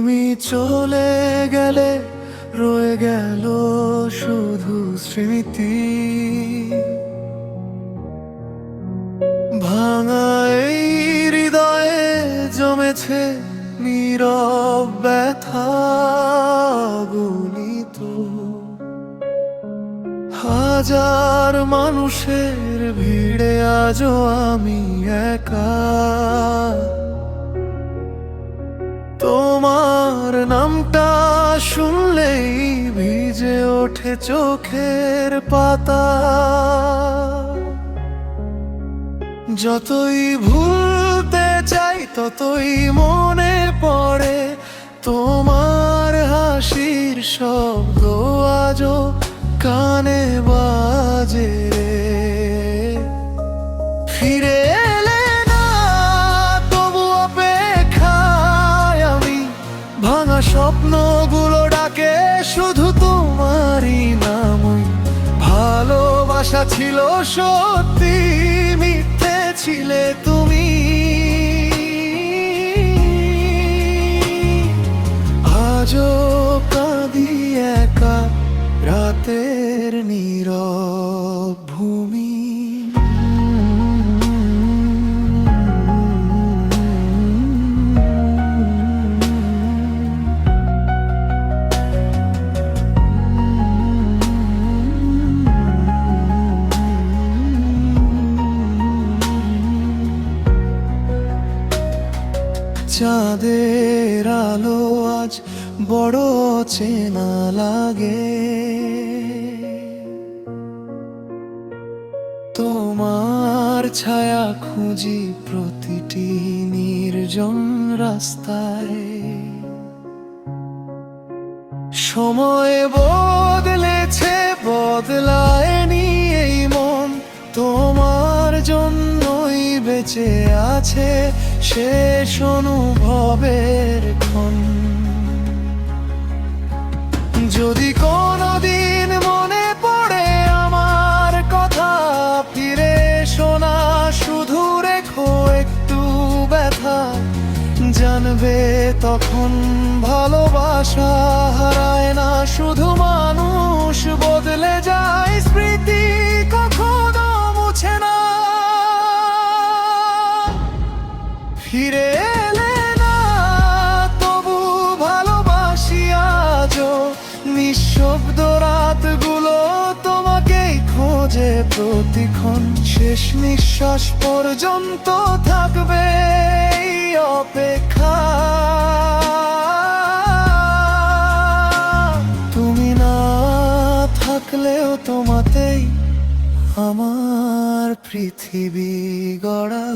তুমি চলে গেলে রয়ে গেল শুধু স্মৃতি। ভাঙা এই হৃদয়ে জমেছে নীরব ব্যথা গুলিত। হাজার মানুষের ভিড়ে আজও আমি একা। তোমার নামটা শুনলেই ভিজে ওঠে চোখের পাতা। যতই ভুলতে চাই ততই মনে পড়ে তোমার হাসির শব্দ আজও কানে বাজে রে। ফিরে এলে না তবু অপেক্ষায় আমি। ভাঙা স্বপ্নগুলো ডাকে শুধু তোমারই নামই। ভালোবাসা ছিল সত্যি, মিথ্যে ছিলে তুমি। আজও কাঁদি একা রাতের নীরব ভূমি। চাঁদের আলো আজ বড় চেনা লাগে। তোমার ছায়া খুঁজি প্রতিটি নির্জন রাস্তায়। সময় বদলেছে বদলায়নি এই মন। তোমার জন্যই বেঁচে আছে শেষ অনুভবের ক্ষণ। যদি কোনোদিন মনে পড়ে আমার কথা, ফিরে শোনা শুধু রেখো একটু ব্যথা। জানবে তখন ভালোবাসা হারায় না, শুধু মানুষ বদলে যায়, স্মৃতি কখনো মুছে না। ফিরে এলে না তবু ভালোবাসি আজও। নিঃশব্দ রাতগুলো তোমাকেই খোঁজে প্রতিক্ষণ। শেষ নিঃশ্বাস পর্যন্ত থাকবে এই অপেক্ষা। তুমি না থাকলেও তোমাতেই আমার পৃথিবী গড়া।